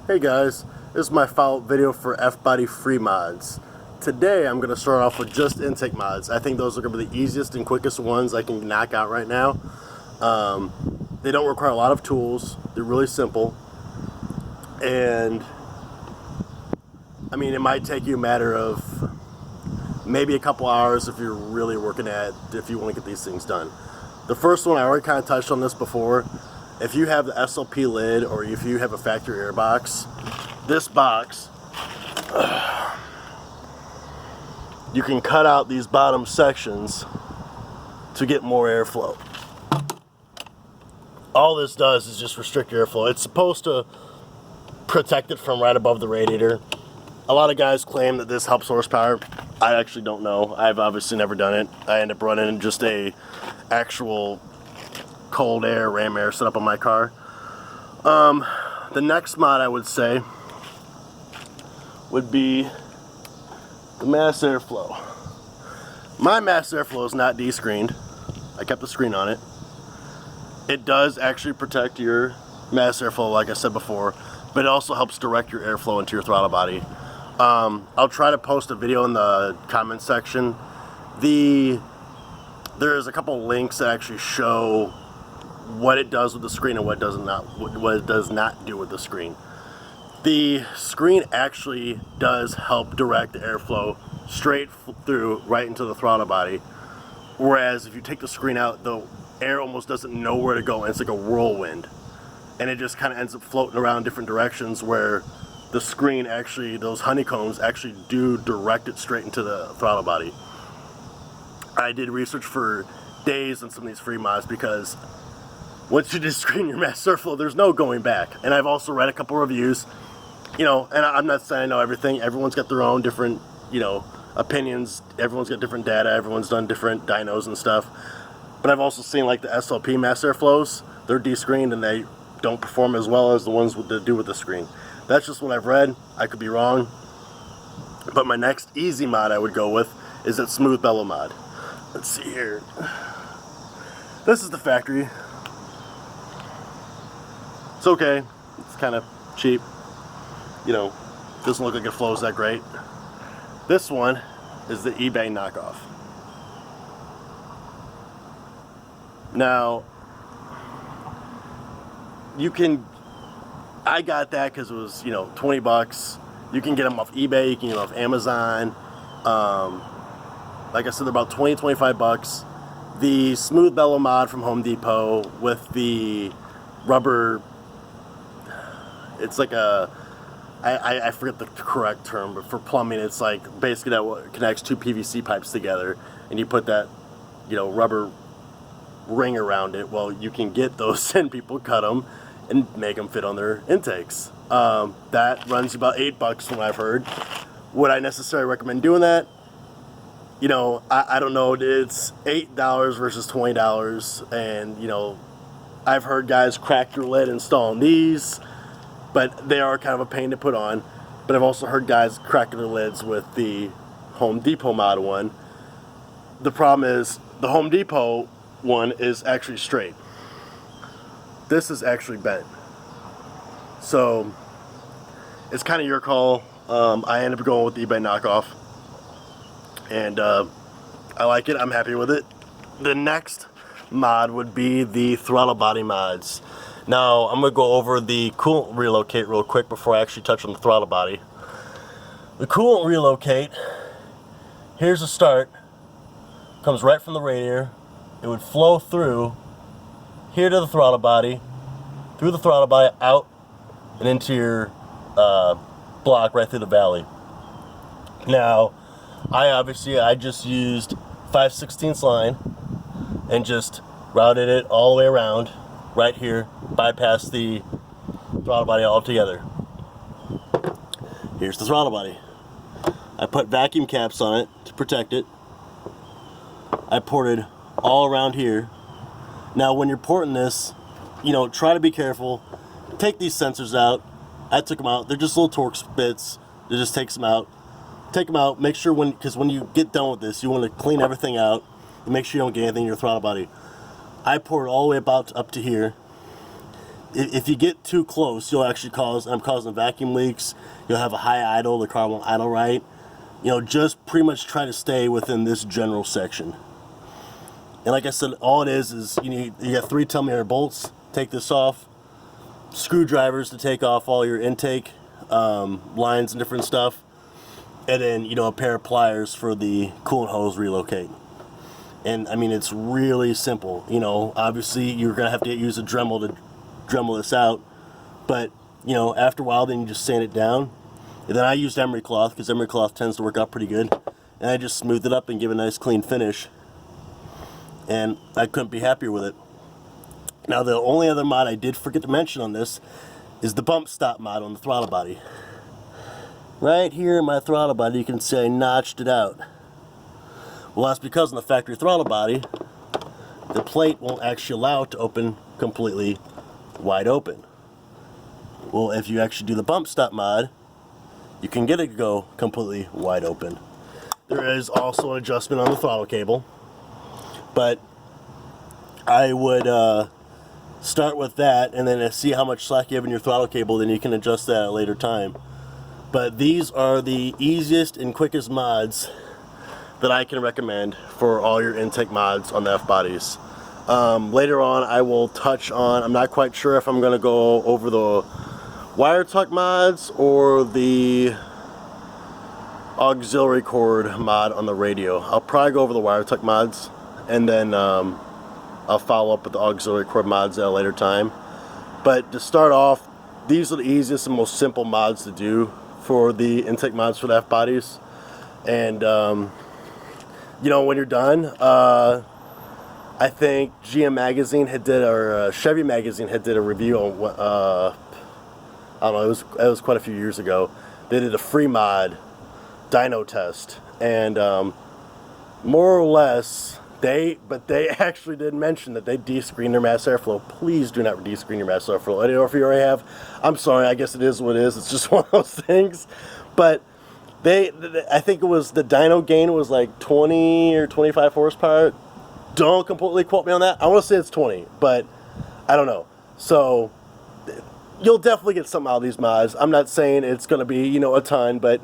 Hey guys, this is my follow-up video for F-Body free mods. Today I'm going to start off with just intake mods. I think those are going to be the easiest and quickest ones I can knock out right now. They don't require a lot of tools, they're really simple, and I mean it might take you a matter of maybe a couple hours if you're really working if you want to get these things done. The first one, I already kind of touched on this before. If you have the SLP lid or if you have a factory air box, this box, you can cut out these bottom sections to get more airflow. All this does is just restrict your airflow. It's supposed to protect it from right above the radiator. A lot of guys claim that this helps horsepower. I actually don't know. I've obviously never done it. I end up running just a actual cold air, ram air setup on my car. The next mod I would say would be the mass airflow. My mass airflow is not descreened. I kept the screen on it. It does actually protect your mass airflow, like I said before, but it also helps direct your airflow into your throttle body. I'll try to post a video in the comment section. There's a couple links that actually show what it does with the screen and what it does not do with the screen. The screen actually does help direct the airflow straight through right into the throttle body, whereas if you take the screen out, the air almost doesn't know where to go, and it's like a whirlwind, and it just kind of ends up floating around different directions, where the screen actually, those honeycombs actually do direct it straight into the throttle body. I did research for days on some of these free mods because once you just screen your mass airflow, there's no going back. And I've also read a couple reviews, and I'm not saying I know everything. Everyone's got their own different, opinions. Everyone's got different data. Everyone's done different dynos and stuff. But I've also seen like the SLP mass airflows, they're descreened and they don't perform as well as the ones that do with the screen. That's just what I've read. I could be wrong. But my next easy mod I would go with is that smooth bellow mod. Let's see here. This is the factory. It's okay. It's kind of cheap. Doesn't look like it flows that great. This one is the eBay knockoff. Now, I got that because it was, 20 bucks. You can get them off eBay, you can get them off Amazon. Like I said, they're about 20, 25 bucks. The smooth bellow mod from Home Depot with the rubber, it's like I forget the correct term, but for plumbing, it's like basically that connects two PVC pipes together, and you put that, rubber ring around it. Well, you can get those and people cut them and make them fit on their intakes. That runs about $8 from what I've heard. Would I necessarily recommend doing that? I don't know. It's $8 versus $20, and I've heard guys crack your lid installing these, but they are kind of a pain to put on. But I've also heard guys cracking their lids with the Home Depot mod one. The problem is the Home Depot one is actually straight. This is actually bent. So it's kind of your call. I ended up going with the eBay knockoff, and I like it. I'm happy with it. The next mod would be the throttle body mods. Now I'm going to go over the coolant relocate real quick before I actually touch on the throttle body. The coolant relocate, here's the start, comes right from the radiator. It would flow through here to the throttle body, through the throttle body, out and into your block right through the valley. Now, I just used 5/16 line and just routed it all the way around right here, bypass the throttle body altogether. Here's the throttle body. I put vacuum caps on it to protect it. I ported all around here. Now when you're porting this, try to be careful. Take these sensors out. I took them out. They're just little Torx bits. It just takes them out. Take them out. Make sure because when you get done with this, you want to clean everything out and make sure you don't get anything in your throttle body. I poured all the way about up to here. if you get too close, you'll actually I'm causing vacuum leaks. You'll have a high idle, the car won't idle right. You know, just pretty much try to stay within this general section. And like I said, all it is you got 3 10mm bolts. Take this off. Screwdrivers to take off all your intake lines and different stuff. And then, you know, a pair of pliers for the coolant hose relocate. And I mean, it's really simple. You know, obviously you're gonna have to use a Dremel to Dremel this out, but you know, after a while, then you just sand it down. And then I used emery cloth because emery cloth tends to work out pretty good, and I just smoothed it up and give a nice clean finish. And I couldn't be happier with it. Now, the only other mod I did forget to mention on this is the bump stop mod on the throttle body. Right here in my throttle body, you can see I notched it out. Well, that's because in the factory throttle body, the plate won't actually allow it to open completely wide open. Well, if you actually do the bump stop mod, you can get it to go completely wide open. There is also an adjustment on the throttle cable, but I would start with that, and then see how much slack you have in your throttle cable, then you can adjust that at a later time. But these are the easiest and quickest mods that I can recommend for all your intake mods on the F-bodies. Later on I will touch on, I'm not quite sure if I'm going to go over the wire tuck mods or the auxiliary cord mod on the radio. I'll probably go over the wire tuck mods, and then I'll follow up with the auxiliary cord mods at a later time. But to start off, these are the easiest and most simple mods to do for the intake mods for the F-bodies. And you know, when you're done, I think GM Magazine or Chevy Magazine had did a review on I don't know, it was quite a few years ago. They did a free mod dyno test, and more or less they actually did mention that they descreen their mass airflow. Please do not descreen your mass airflow. I don't know if you already have. I'm sorry, I guess it is what it is. It's just one of those things. But I think it was the dyno gain was like 20 or 25 horsepower. Don't completely quote me on that. I want to say it's 20, but I don't know. So you'll definitely get something out of these mods. I'm not saying it's going to be, you know, a ton, but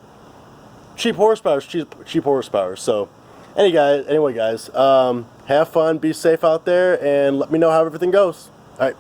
cheap horsepower is cheap horsepower. So anyway, guys, have fun, be safe out there, and let me know how everything goes. All right.